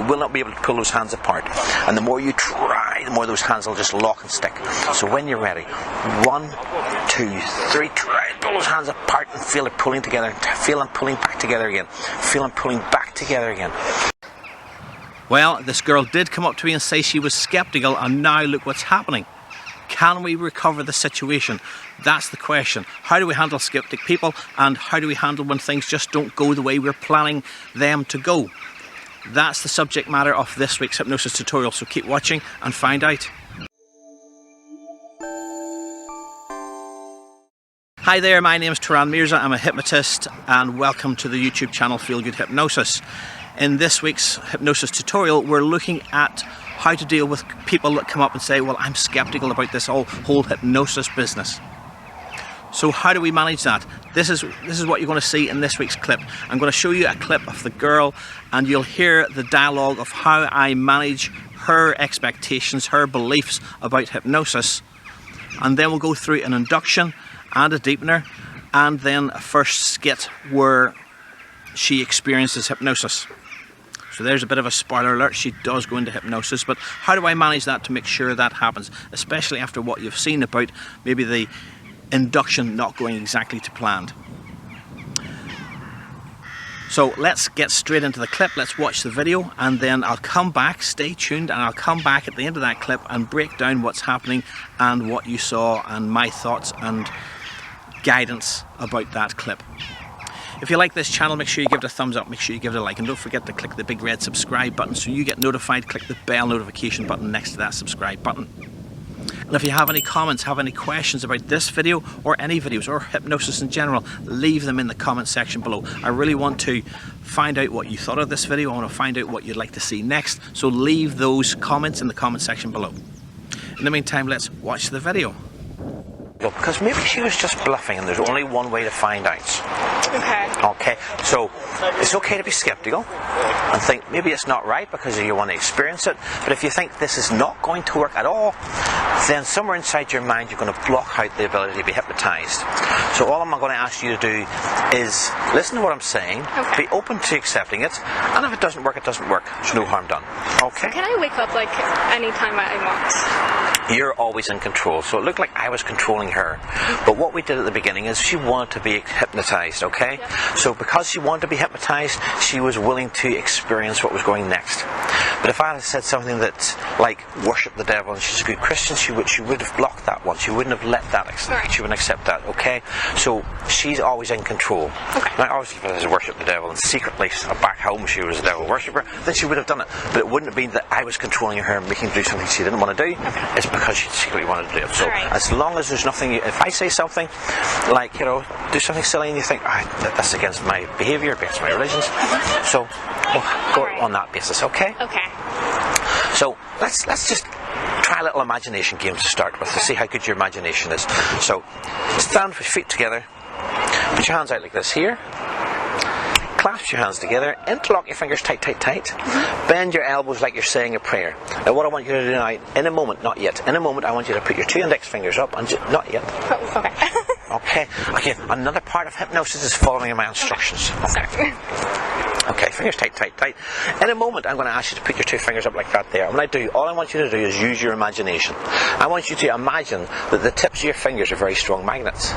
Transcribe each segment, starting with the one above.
will not be able to pull those hands apart. And the more you try, the more those hands will just lock and stick. So when you're ready, 1, 2, 3, try to pull those hands apart and feel it pulling together. Feel them pulling back together again. Feel them pulling back together again. Well, this girl did come up to me and say she was skeptical, and now look what's happening. Can we recover the situation? That's the question. How do we handle skeptic people, and how do we handle when things just don't go the way we're planning them to go? That's the subject matter of this week's hypnosis tutorial, so keep watching and find out. Hi there, my name is Turan. I'm a hypnotist, and welcome to the YouTube channel Feel Good Hypnosis. In this week's hypnosis tutorial, we're looking at how to deal with people that come up and say, well, I'm skeptical about this whole hypnosis business. So how do we manage that? This is what you're going to see in this week's clip. I'm going to show you a clip of the girl, and you'll hear the dialogue of how I manage her expectations, her beliefs about hypnosis. And then we'll go through an induction and a deepener, and then a first skit where she experiences hypnosis. So there's a bit of a spoiler alert, she does go into hypnosis, but how do I manage that to make sure that happens, especially after what you've seen about maybe the induction not going exactly to plan. So let's get straight into the clip, let's watch the video, and then I'll come back, stay tuned, and I'll come back at the end of that clip and break down what's happening and what you saw and my thoughts and guidance about that clip. If you like this channel, make sure you give it a thumbs up, make sure you give it a like, and don't forget to click the big red subscribe button so you get notified. Click the bell notification button next to that subscribe button. And if you have any comments, have any questions about this video or any videos or hypnosis in general, leave them in the comment section below. I really want to find out what you thought of this video. I want to find out what you'd like to see next, so leave those comments in the comment section below. In the meantime, let's watch the video. Because maybe she was just bluffing and there's only one way to find out. Okay, so it's okay to be skeptical and think maybe it's not right because you want to experience it, but if you think this is not going to work at all, then somewhere inside your mind you're going to block out the ability to be hypnotized. So all I'm going to ask you to do is listen to what I'm saying, be open to accepting it, and if it doesn't work, it doesn't work. There's no harm done. Okay? Can I wake up like anytime I want? You're always in control, so it looked like I was controlling her. But what we did at the beginning is she wanted to be hypnotized, okay? Yep. So because she wanted to be hypnotized, she was willing to experience what was going next. But if I had said something that, like, worship the devil and she's a good Christian, she would have blocked that one. She wouldn't have let that, she wouldn't accept that, okay? So she's always in control. Okay. Now, obviously, if I was worship the devil and secretly back home she was a devil worshipper, then she would have done it. But it wouldn't have been that I was controlling her and making her do something she didn't want to do. Okay. It's because she secretly wanted to do it. So as long as there's nothing, if I say something like, you know, do something silly and you think, that's against my behaviour, against my religions, so we'll go on that basis, okay? Okay. So let's just try a little imagination game to start with to see how good your imagination is. So stand with your feet together, put your hands out like this here, clasp your hands together, interlock your fingers tight, tight, tight, bend your elbows like you're saying a prayer. Now what I want you to do now, in a moment, not yet, in a moment I want you to put your 2 index fingers up, and not yet. Okay. Okay, another part of hypnosis is following my instructions. Okay. Okay, fingers tight, tight, tight. In a moment, I'm going to ask you to put your 2 fingers up like that there. And when I do, all I want you to do is use your imagination. I want you to imagine that the tips of your fingers are very strong magnets.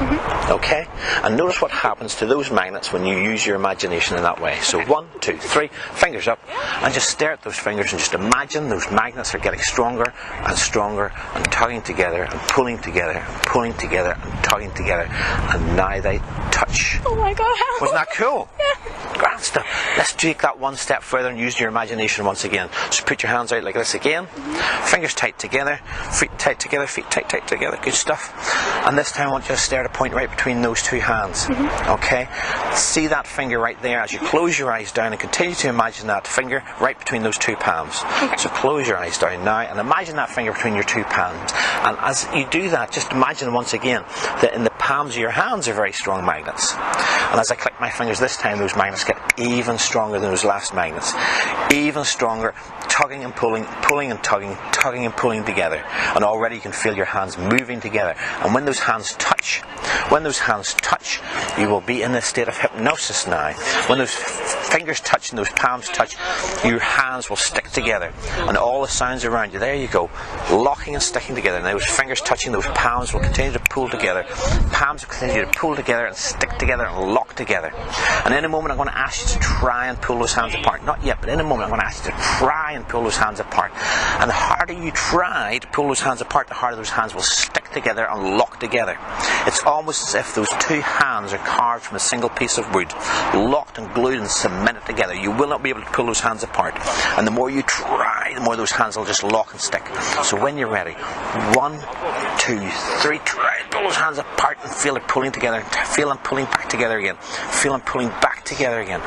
Okay? And notice what happens to those magnets when you use your imagination in that way. So 1, 2, 3, fingers up, and just stare at those fingers and just imagine those magnets are getting stronger and stronger and tugging together and pulling together and pulling together and tugging together, and now they touch. Oh my God! Wasn't that cool? Yeah. Grand stuff. Let's take that one step further and use your imagination once again. So put your hands out like this again. Fingers tight together, feet tight together, feet tight, tight together. Good stuff. And this time I want you to stare at a point right between those 2 hands. Okay? See that finger right there as you close your eyes down and continue to imagine that finger right between those 2 palms. So close your eyes down now and imagine that finger between your 2 palms. And as you do that, just imagine once again that in the palms of your hands are very strong magnets. And as I click my fingers this time, those magnets get even stronger than those last magnets. Even stronger, tugging and pulling, pulling and tugging, tugging and pulling together. And already you can feel your hands moving together. And when those hands touch, you will be in a state of hypnosis now. When those fingers touch and those palms touch, your hands will stick together, and all the sounds around you, there you go, locking and sticking together. And those fingers touching, those palms will continue to pull together, palms will continue to pull together and stick together and lock together. And in a moment I'm going to ask you to try and pull those hands apart. Not yet, but in a moment I'm going to ask you to try and pull those hands apart. And the harder you try to pull those hands apart, the harder those hands will stick together and lock together. It's almost as if those two hands are carved from a single piece of wood, locked and glued and cemented together. You will not be able to pull those hands apart. And the more you try, the more those hands will just lock and stick. So when you're ready, 1, 2, 3, try and pull those hands apart and feel it pulling together. Feel them pulling back together again. Feel them pulling back together again.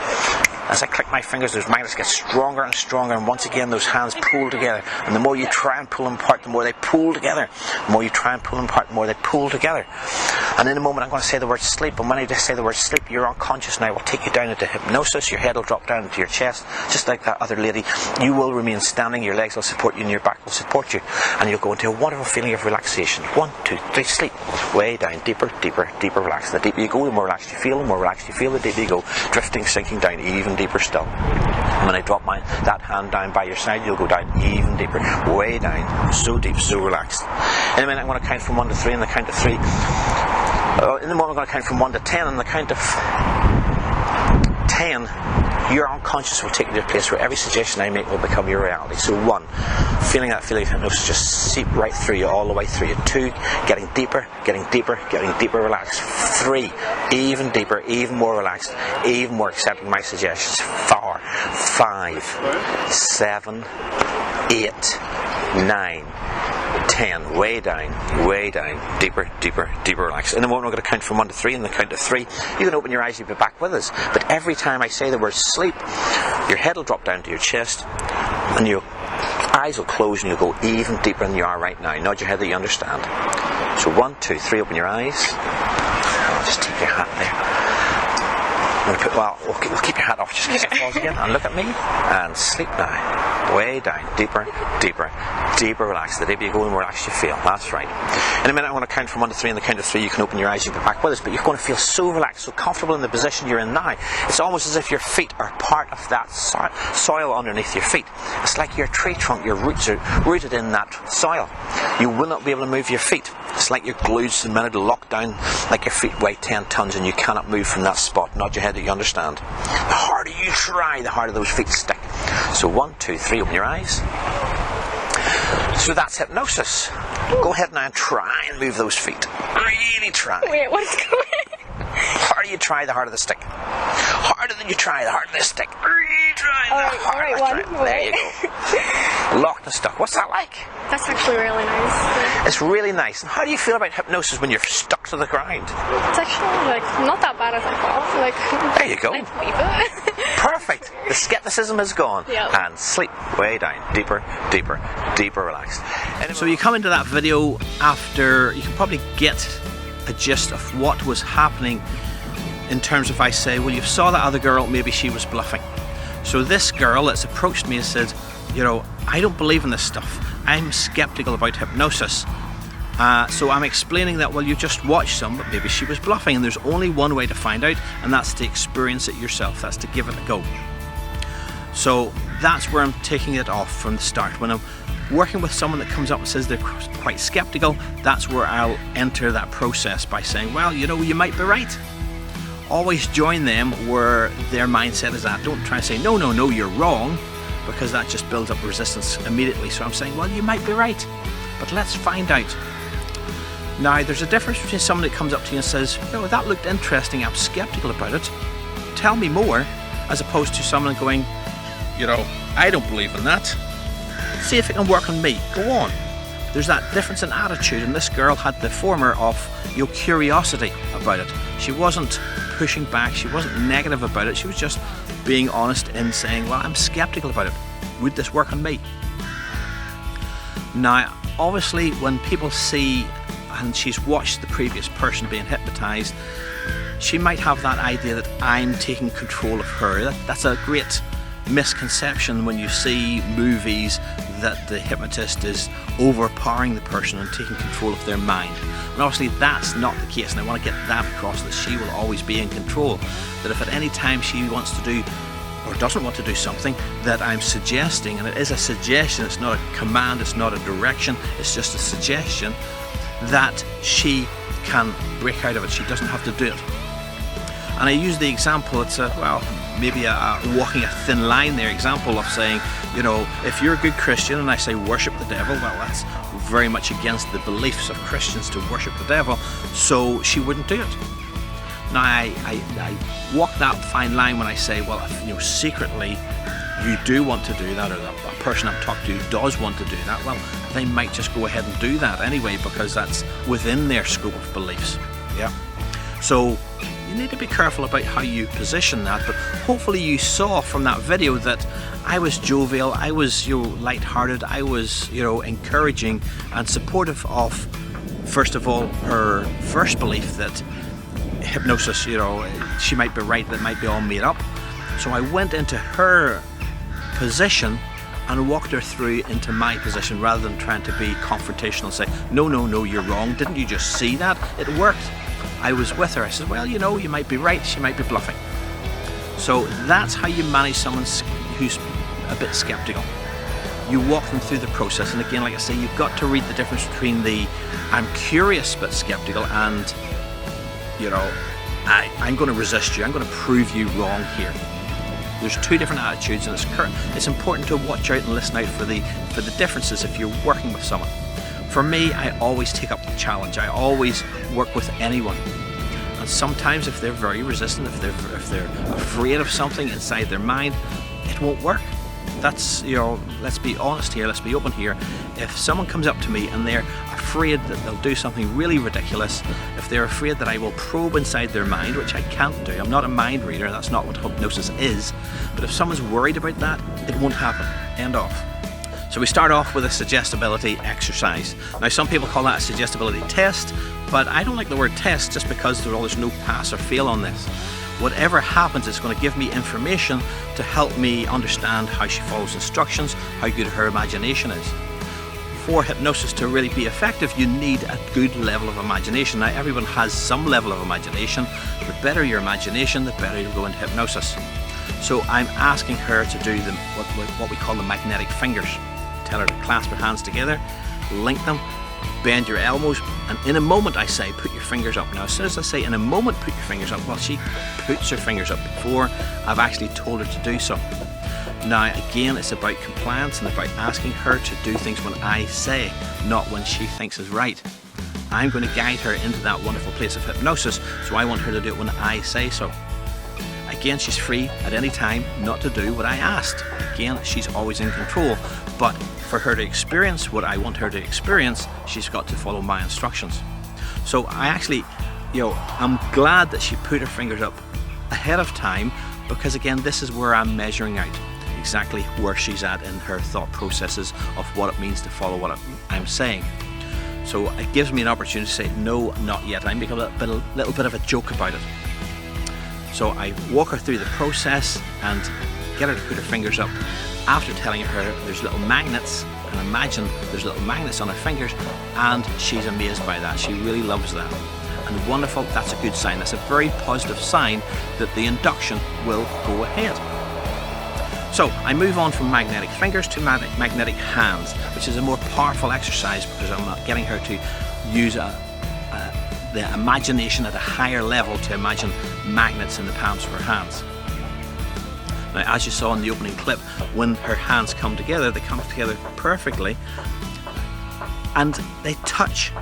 As I click my fingers, those magnets get stronger and stronger, and once again those hands pull together. And the more you try and pull them apart, the more they pull together. The more you try and pull them apart, the more they pull together. And in a moment I'm going to say the word sleep, and when I just say the word sleep, you're unconscious now. I will take you down into hypnosis. Your head will drop down into your chest, just like that other lady. You will remain standing, your legs will support you, and your back will support you. And you'll go into a wonderful feeling of relaxation. 1, 2, 3, sleep. Way down, deeper, deeper, deeper relaxed. The deeper you go, the more relaxed you feel. The more relaxed you feel, the deeper you go. Drifting, sinking down, even deeper still. And when I drop that hand down by your side, you'll go down even deeper, way down, so deep, so relaxed. In a minute I'm going to count from 1 to 3, and the count of 3. In the moment I'm going to count from 1 to 10, and the count of 10, your unconscious will take you to a place where every suggestion I make will become your reality. So 1, feeling that feeling of hypnosis just seep right through you, all the way through you. 2, getting deeper, getting deeper, getting deeper relaxed. 3, even deeper, even more relaxed, even more accepting my suggestions. 4, 5, 7, 8, 9, 10, way down, deeper, deeper, deeper relaxed. In a moment we're going to count from 1 to 3, and the count of 3, you can open your eyes, you'll be back with us. But every time I say the word sleep, your head will drop down to your chest, and your eyes will close, and you'll go even deeper than you are right now. Nod your head that you understand. So 1, 2, 3, open your eyes. Just take your hat there. We'll keep your hat off just in case it falls again. And look at me. And sleep now. Way down. Deeper, deeper, deeper relaxed. The deeper you go, the more relaxed you feel. That's right. In a minute I'm going to count from 1 to 3. And the count of 3 you can open your eyes. You'll be back with us. But you're going to feel so relaxed, so comfortable in the position you're in now. It's almost as if your feet are part of that soil underneath your feet. It's like your tree trunk. Your roots are rooted in that soil. You will not be able to move your feet. It's like you're glued to the minute, locked down, like your feet weigh 10 tons and you cannot move from that spot. Nod your head that you understand. The harder you try, the harder those feet stick. So 1, 2, 3, open your eyes. So that's hypnosis. Go ahead now and try and move those feet. Really try. Wait, what's going on? The harder you try, the harder they stick. Harder than you try, the harder they stick. Really try, the harder they stick. There you go. Locked and stuck. What's that like? That's actually really nice. It's really nice. And how do you feel about hypnosis when you're stuck to the ground? It's actually not that bad as I thought. There you go. I believe it. Perfect. The skepticism is gone. Yep. And sleep way down. Deeper, deeper, deeper relaxed. So you come into that video after, you can probably get a gist of what was happening in terms of, I say, well, you saw that other girl, maybe she was bluffing. So this girl that's approached me and said, you know, I don't believe in this stuff. I'm skeptical about hypnosis. So I'm explaining that, well, you just watched some, but maybe she was bluffing, and there's only one way to find out, and that's to experience it yourself. That's to give it a go. So that's where I'm taking it off from the start. When I'm working with someone that comes up and says they're quite skeptical, that's where I'll enter that process by saying, well, you know, you might be right. Always join them where their mindset is at. Don't try and say, no, no, no, you're wrong, because that just builds up resistance immediately. So I'm saying, well, you might be right, but let's find out. Now, there's a difference between someone that comes up to you and says, oh, that looked interesting, I'm skeptical about it, tell me more, as opposed to someone going, you know, I don't believe in that, see if it can work on me, go on. There's that difference in attitude, and this girl had the former of, you know, curiosity about it. She wasn't pushing back, she wasn't negative about it, she was just being honest in saying, well, I'm skeptical about it, would this work on me? Now, obviously, when people see, and she's watched the previous person being hypnotized, she might have that idea that I'm taking control of her. That's a great misconception when you see movies that the hypnotist is overpowering the person and taking control of their mind. And obviously that's not the case, and I want to get that across, that she will always be in control. That if at any time she wants to do or doesn't want to do something that I'm suggesting, and it is a suggestion, it's not a command, it's not a direction, it's just a suggestion, that she can break out of it. She doesn't have to do it. And I use the example, it's maybe a walking a thin line there example of saying, if you're a good Christian and I say worship the devil, well, that's very much against the beliefs of Christians to worship the devil, so she wouldn't do it. Now I walk that fine line when I say, well, if secretly you do want to do that, or a person I'm talking to does want to do that, well, they might just go ahead and do that anyway, because that's within their scope of beliefs. Yeah. So you need to be careful about how you position that, but hopefully you saw from that video that I was jovial, I was light-hearted, I was encouraging and supportive of, first of all, her first belief that hypnosis, she might be right, that might be all made up. So I went into her position and walked her through into my position, rather than trying to be confrontational and say, no, you're wrong, didn't you just see that? It worked. I was with her. I said, well, you might be right, she might be bluffing. So that's how you manage someone who's a bit skeptical. You walk them through the process, and again, like I say, you've got to read the difference between the I'm curious but skeptical and I'm going to resist you, I'm going to prove you wrong here. There's two different attitudes, and it's important to watch out and listen out for the differences if you're working with someone. For me, I always take up the challenge. I always work with anyone. And sometimes if they're very resistant, if they're afraid of something inside their mind, it won't work. That's, let's be honest here, let's be open here. If someone comes up to me and they're afraid that they'll do something really ridiculous, if they're afraid that I will probe inside their mind, which I can't do, I'm not a mind reader, that's not what hypnosis is, but if someone's worried about that, it won't happen. End of. So we start off with a suggestibility exercise. Now some people call that a suggestibility test, but I don't like the word test just because there's no pass or fail on this. Whatever happens, it's going to give me information to help me understand how she follows instructions, how good her imagination is. For hypnosis to really be effective, you need a good level of imagination. Now everyone has some level of imagination. The better your imagination, the better you'll go into hypnosis. So I'm asking her to do what we call the magnetic fingers. Tell her to clasp her hands together, link them, bend your elbows, and in a moment I say put your fingers up. Now as soon as I say in a moment put your fingers up, well, she puts her fingers up before I've actually told her to do so. Now again, it's about compliance and about asking her to do things when I say, not when she thinks is right. I'm going to guide her into that wonderful place of hypnosis, so I want her to do it when I say so. Again, she's free at any time not to do what I asked. Again, she's always in control, but for her to experience what I want her to experience, she's got to follow my instructions. So I actually, I'm glad that she put her fingers up ahead of time, because again, this is where I'm measuring out exactly where she's at in her thought processes of what it means to follow what I'm saying. So it gives me an opportunity to say, no, not yet. I make a little bit of a joke about it. So I walk her through the process and get her to put her fingers up after telling her there's little magnets, and imagine there's little magnets on her fingers, and she's amazed by that. She really loves that. And wonderful, that's a good sign. That's a very positive sign that the induction will go ahead. So I move on from magnetic fingers to magnetic hands, which is a more powerful exercise because I'm getting her to use the imagination at a higher level to imagine magnets in the palms of her hands. Now, as you saw in the opening clip, when her hands come together, they come together perfectly and they touch.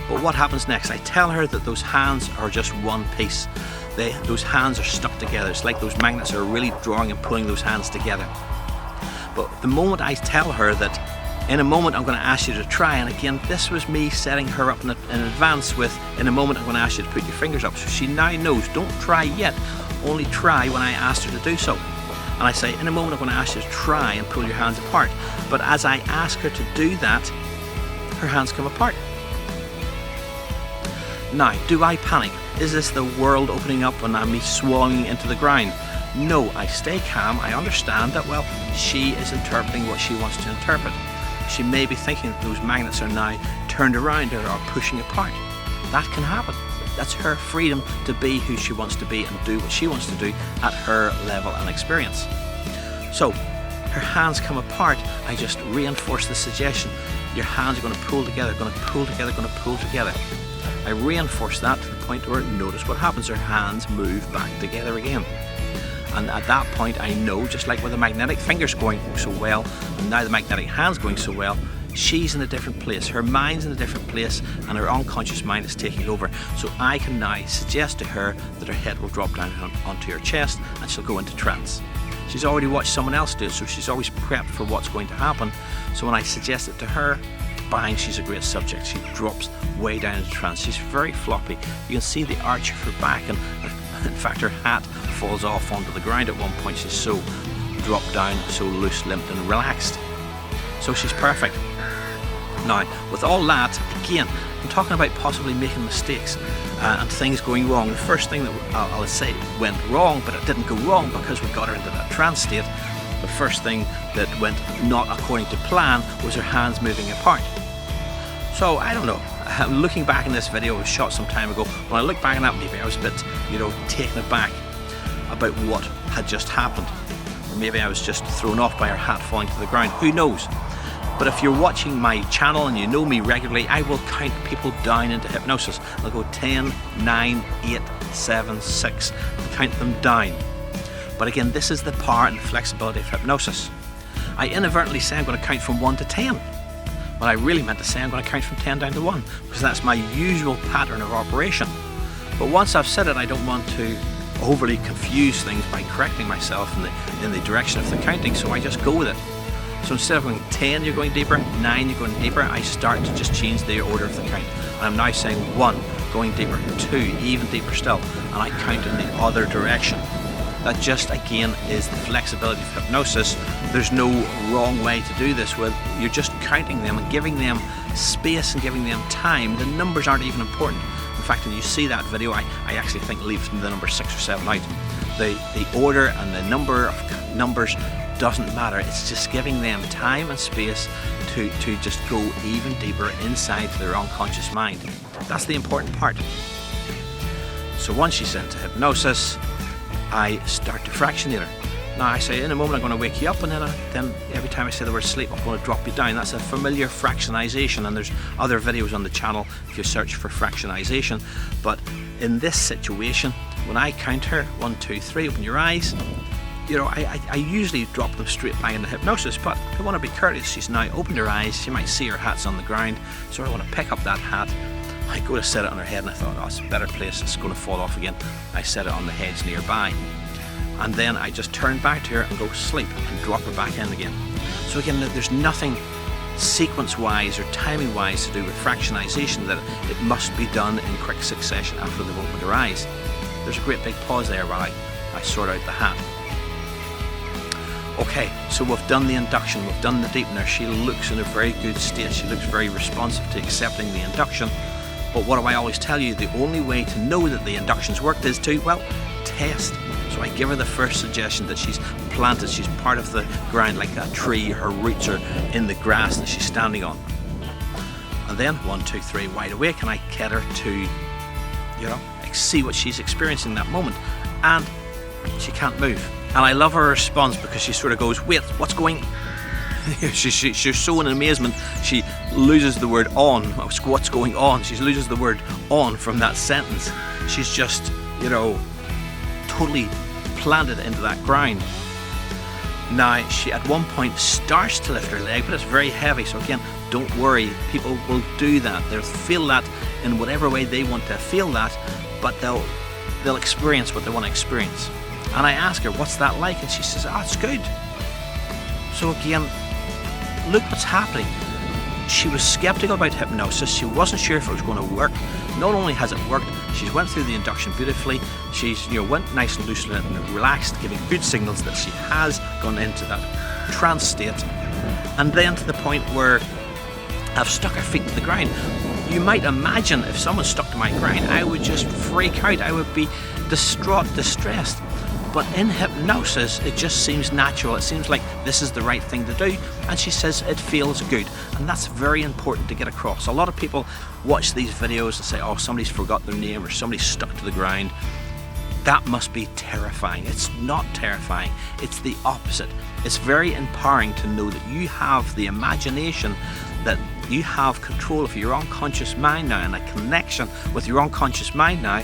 But what happens next? I tell her that those hands are just one piece. Those hands are stuck together. It's like those magnets are really drawing and pulling those hands together. But the moment I tell her that in a moment I'm going to ask you to try, and again, this was me setting her up in advance with, in a moment I'm going to ask you to put your fingers up. So she now knows, don't try yet, only try when I asked her to do so. And I say, in a moment I'm going to ask you to try and pull your hands apart. But as I ask her to do that, her hands come apart. Now, do I panic? Is this the world opening up and I'm me swallowing into the ground? No, I stay calm. I understand that, well, she is interpreting what she wants to interpret. She may be thinking that those magnets are now turned around or are pushing apart. That can happen. That's her freedom to be who she wants to be and do what she wants to do at her level and experience. So her hands come apart. I just reinforce the suggestion. Your hands are going to pull together, going to pull together, going to pull together. I reinforce that to the point where, notice what happens. Her hands move back together again. And at that point I know, just like with the magnetic fingers going so well, and now the magnetic hands going so well, she's in a different place. Her mind's in a different place and her unconscious mind is taking over. So I can now suggest to her that her head will drop down onto her chest and she'll go into trance. She's already watched someone else do it, so she's always prepped for what's going to happen. So when I suggest it to her, bang, she's a great subject. She drops way down into trance. She's very floppy. You can see the arch of her back, and in fact her hat falls off onto the ground at one point. She's so dropped down, so loose, limp and relaxed. So she's perfect. Now, with all that, again, I'm talking about possibly making mistakes and things going wrong. The first thing that I'll say went wrong, but it didn't go wrong because we got her into that trance state. The first thing that went not according to plan was her hands moving apart. So I don't know, looking back in this video, it was shot some time ago. When I look back on that, maybe I was a bit, taken aback about what had just happened. Or maybe I was just thrown off by her hat falling to the ground, who knows. But if you're watching my channel and you know me regularly, I will count people down into hypnosis. I'll go 10, 9, 8, 7, 6, and count them down. But again, this is the power and flexibility of hypnosis. I inadvertently say I'm going to count from 1 to 10. What I really meant to say, I'm going to count from 10 down to 1, because that's my usual pattern of operation. But once I've said it, I don't want to overly confuse things by correcting myself in the direction of the counting, so I just go with it. So instead of going 10, you're going deeper, 9, you're going deeper, I start to just change the order of the count. And I'm now saying 1, going deeper, 2, even deeper still, and I count in the other direction. That just, again, is the flexibility of hypnosis. There's no wrong way to do this. You're just counting them and giving them space and giving them time. The numbers aren't even important. In fact, when you see that video, I actually think leave the number 6 or 7 out. The order and the number of numbers doesn't matter. It's just giving them time and space to just go even deeper inside their unconscious mind. That's the important part. So once she's into hypnosis, I start to fractionate her. Now I say, in a moment I'm going to wake you up, and then every time I say the word sleep, I'm going to drop you down. That's a familiar fractionization, and there's other videos on the channel if you search for fractionization. But in this situation, when I count her, 1, 2, 3, open your eyes, I usually drop them straight back into hypnosis, but I want to be courteous. She's now opened her eyes. You might see her hat's on the ground, so I want to pick up that hat. I go to set it on her head, and I thought, oh, it's a better place, it's going to fall off again. I set it on the hedge nearby, and then I just turn back to her and go sleep and drop her back in again. So again, there's nothing sequence-wise or timing-wise to do with fractionization that it must be done in quick succession after they've opened their eyes. There's a great big pause there while I sort out the hat. Okay, so we've done the induction, we've done the deepener. She looks in a very good state. She looks very responsive to accepting the induction. But what do I always tell you? The only way to know that the induction's worked is to, well, test. So I give her the first suggestion that she's planted, she's part of the ground like a tree, her roots are in the grass that she's standing on. And then 1, 2, 3, wide awake, and I get her to, see what she's experiencing in that moment. And she can't move. And I love her response, because she sort of goes, wait, what's going on? She's so in amazement, she loses the word on. What's going on? She loses the word on from that sentence. She's just, totally planted into that ground. Now, she at one point starts to lift her leg, but it's very heavy. So again, don't worry. People will do that. They'll feel that in whatever way they want to feel that, but they'll experience what they want to experience. And I ask her, what's that like? And she says, oh, it's good. So again, look what's happening. She was skeptical about hypnosis. She wasn't sure if it was going to work. Not only has it worked, she's went through the induction beautifully. She's went nice and loose and relaxed, giving good signals that she has gone into that trance state. And then to the point where I've stuck her feet to the ground. You might imagine if someone stuck to my ground, I would just freak out. I would be distraught, distressed. But in hypnosis, it just seems natural. It seems like this is the right thing to do. And she says it feels good. And that's very important to get across. A lot of people watch these videos and say, oh, somebody's forgot their name or somebody's stuck to the ground. That must be terrifying. It's not terrifying. It's the opposite. It's very empowering to know that you have the imagination, that you have control of your unconscious mind now, and a connection with your unconscious mind now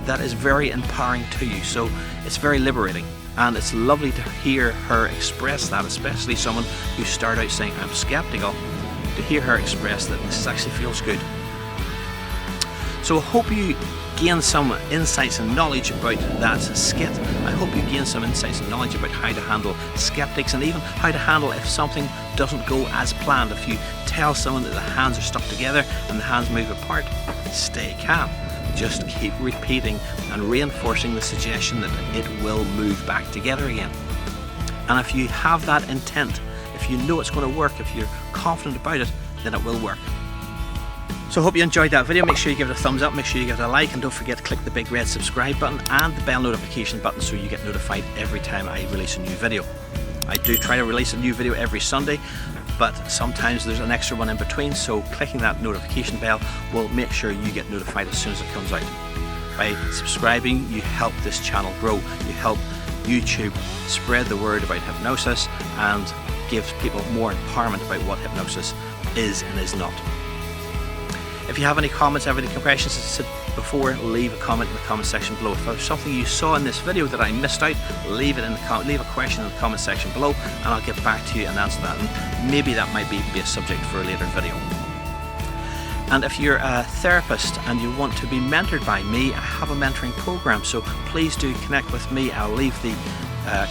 that is very empowering to you. So it's very liberating, and it's lovely to hear her express that, especially someone who started out saying I'm skeptical, to hear her express that this actually feels good. So I hope you gain some insights and knowledge about that skit. I hope you gain some insights and knowledge about how to handle skeptics, and even how to handle if something doesn't go as planned. If you tell someone that the hands are stuck together and the hands move apart, stay calm. Just keep repeating and reinforcing the suggestion that it will move back together again. And if you have that intent, if you know it's going to work, if you're confident about it, then it will work. So I hope you enjoyed that video. Make sure you give it a thumbs up, make sure you give it a like, and don't forget to click the big red subscribe button and the bell notification button so you get notified every time I release a new video. I do try to release a new video every Sunday, but sometimes there's an extra one in between, so clicking that notification bell will make sure you get notified as soon as it comes out. By subscribing, you help this channel grow. You help YouTube spread the word about hypnosis and gives people more empowerment about what hypnosis is and is not. If you have any comments, have any questions, as I said before, leave a comment in the comment section below. If there's something you saw in this video that I missed out, leave a question in the comment section below, and I'll get back to you and answer that. And maybe that might be a subject for a later video. And if you're a therapist and you want to be mentored by me, I have a mentoring program, so please do connect with me. I'll leave the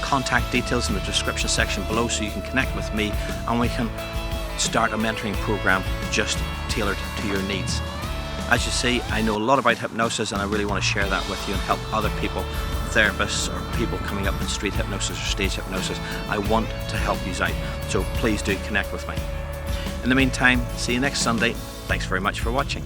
contact details in the description section below so you can connect with me, and we can start a mentoring program just tailored to your needs. As you see, I know a lot about hypnosis, and I really want to share that with you and help other people, therapists or people coming up in street hypnosis or stage hypnosis. I want to help you out, so please do connect with me. In the meantime, see you next Sunday. Thanks very much for watching.